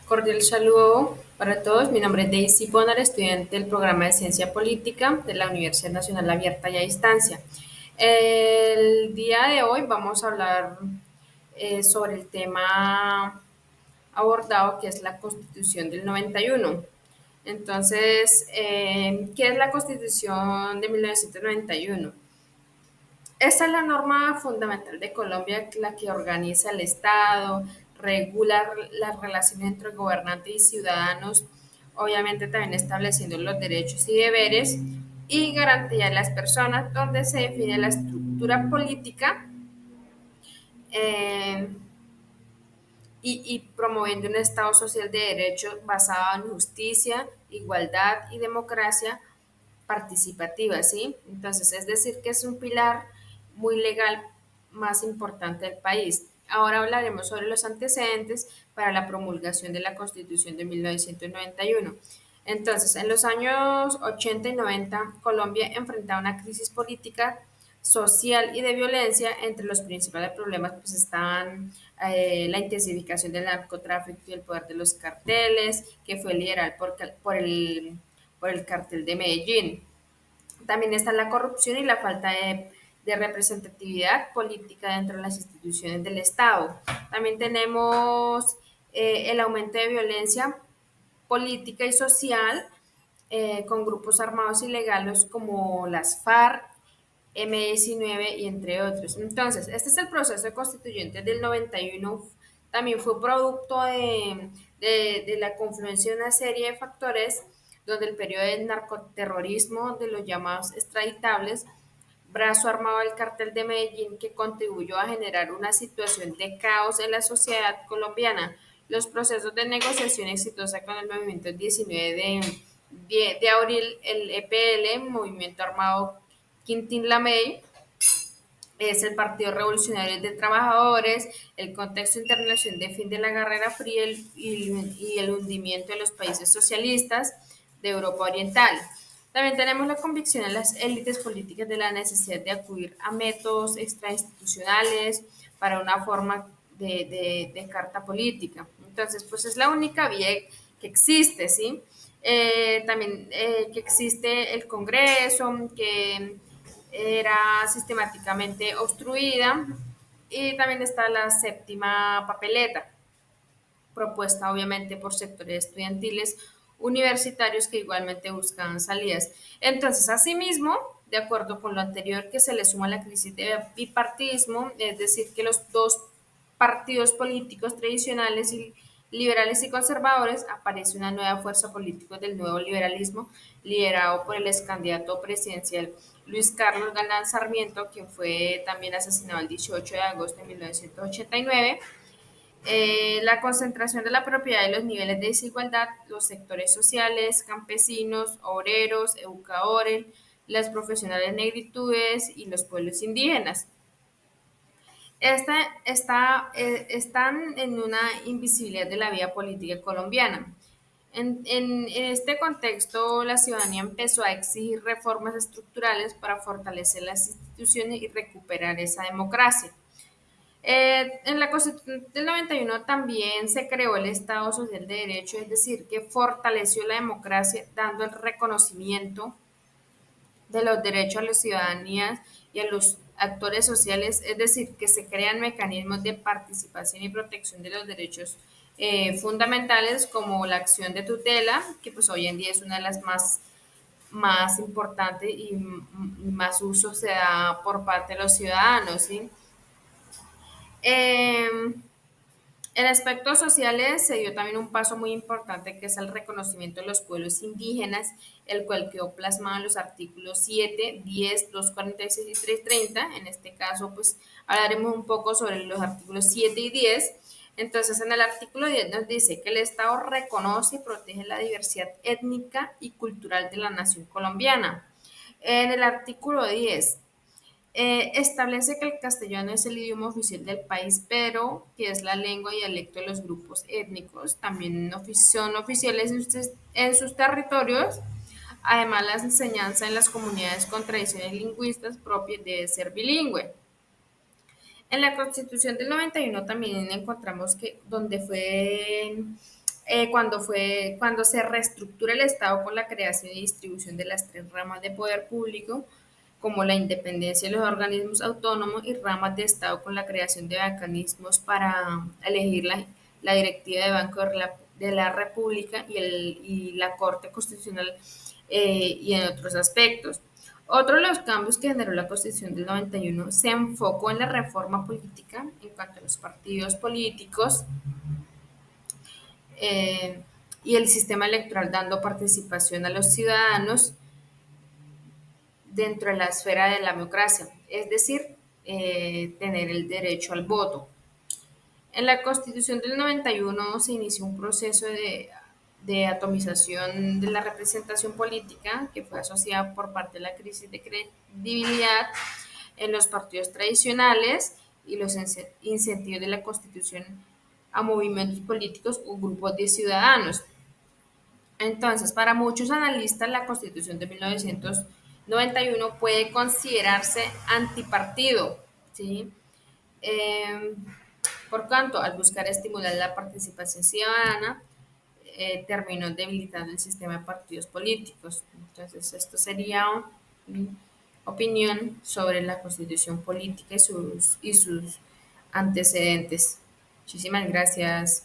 Cordial saludo para todos. Mi nombre es Daisy Ponar, estudiante del programa de Ciencia Política de la Universidad Nacional Abierta y a Distancia. El día de hoy vamos a hablar sobre el tema abordado que es la Constitución del 91. Entonces, ¿qué es la Constitución de 1991? Esta es la norma fundamental de Colombia, la que organiza el Estado, regula las relaciones entre gobernantes y ciudadanos, obviamente también estableciendo los derechos y deberes y garantía de las personas, donde se define la estructura política eh, y promoviendo un Estado social de derecho basado en justicia, igualdad y democracia participativa, ¿sí? Entonces, es decir, que es un pilar muy legal más importante del país. Ahora hablaremos sobre los antecedentes para la promulgación de la Constitución de 1991. Entonces, en los años 80 y 90, Colombia enfrentaba una crisis política, social y de violencia. Entre los principales problemas pues estaban la intensificación del narcotráfico y el poder de los carteles, que fue liderado por el cartel de Medellín. También está la corrupción y la falta de representatividad política dentro de las instituciones del Estado. También tenemos el aumento de violencia política y social con grupos armados ilegales como las FARC, M19 y entre otros. Entonces, este es el proceso constituyente del 91. También fue producto de la confluencia de una serie de factores donde el periodo del narcoterrorismo, de los llamados extraditables, brazo armado del cartel de Medellín, que contribuyó a generar una situación de caos en la sociedad colombiana. Los procesos de negociación exitosa con el movimiento 19 de abril, el EPL, Movimiento Armado Quintín Lamey, es el Partido Revolucionario de Trabajadores, el contexto internacional de fin de la Guerra Fría y el hundimiento de los países socialistas de Europa Oriental. También tenemos la convicción en las élites políticas de la necesidad de acudir a métodos extrainstitucionales para una forma de carta política. Entonces, pues es la única vía que existe, ¿sí? También que existe el Congreso, que era sistemáticamente obstruida, y también está la séptima papeleta, propuesta obviamente por sectores estudiantiles universitarios que igualmente buscan salidas. Entonces, asimismo, de acuerdo con lo anterior, que se le suma la crisis de bipartidismo, es decir, que los dos partidos políticos tradicionales y liberales y conservadores, aparece una nueva fuerza política del nuevo liberalismo, liderado por el ex candidato presidencial Luis Carlos Galán Sarmiento, quien fue también asesinado el 18 de agosto de 1989. La concentración de la propiedad y los niveles de desigualdad, los sectores sociales, campesinos, obreros, educadores, las profesionales negritudes y los pueblos indígenas. Están en una invisibilidad de la vida política colombiana. En este contexto, la ciudadanía empezó a exigir reformas estructurales para fortalecer las instituciones y recuperar esa democracia. En la Constitución del 91 también se creó el Estado Social de Derecho, es decir, que fortaleció la democracia dando el reconocimiento de los derechos a la ciudadanía y a los actores sociales, es decir, que se crean mecanismos de participación y protección de los derechos fundamentales como la acción de tutela, que pues hoy en día es una de las más importantes y más uso se da por parte de los ciudadanos, ¿sí? En aspectos sociales se dio también un paso muy importante que es el reconocimiento de los pueblos indígenas, el cual quedó plasmado en los artículos 7, 10, 246 y 330. En este caso, pues hablaremos un poco sobre los artículos 7 y 10. Entonces, en el artículo 10 nos dice que el Estado reconoce y protege la diversidad étnica y cultural de la nación colombiana. En el artículo 10 establece que el castellano es el idioma oficial del país, pero que es la lengua y dialecto de los grupos étnicos. También son oficiales en sus territorios. Además, la enseñanza en las comunidades con tradiciones lingüísticas propias debe ser bilingüe. En la Constitución del 91 también encontramos que donde fue cuando se reestructura el Estado con la creación y distribución de las tres ramas de poder público, como la independencia de los organismos autónomos y ramas de Estado con la creación de mecanismos para elegir la directiva de Banco de la República y la Corte Constitucional y en otros aspectos. Otro de los cambios que generó la Constitución del 91 se enfocó en la reforma política en cuanto a los partidos políticos, eh, y el sistema electoral dando participación a los ciudadanos dentro de la esfera de la democracia, es decir, tener el derecho al voto. En la Constitución del 91 se inició un proceso de atomización de la representación política que fue asociada por parte de la crisis de credibilidad en los partidos tradicionales y los incentivos de la Constitución a movimientos políticos o grupos de ciudadanos. Entonces, para muchos analistas, la Constitución de 1991 puede considerarse antipartido, ¿sí? Eh, por tanto, al buscar estimular la participación ciudadana, terminó debilitando el sistema de partidos políticos. Entonces, esto sería mi opinión sobre la Constitución política y sus antecedentes. Muchísimas gracias.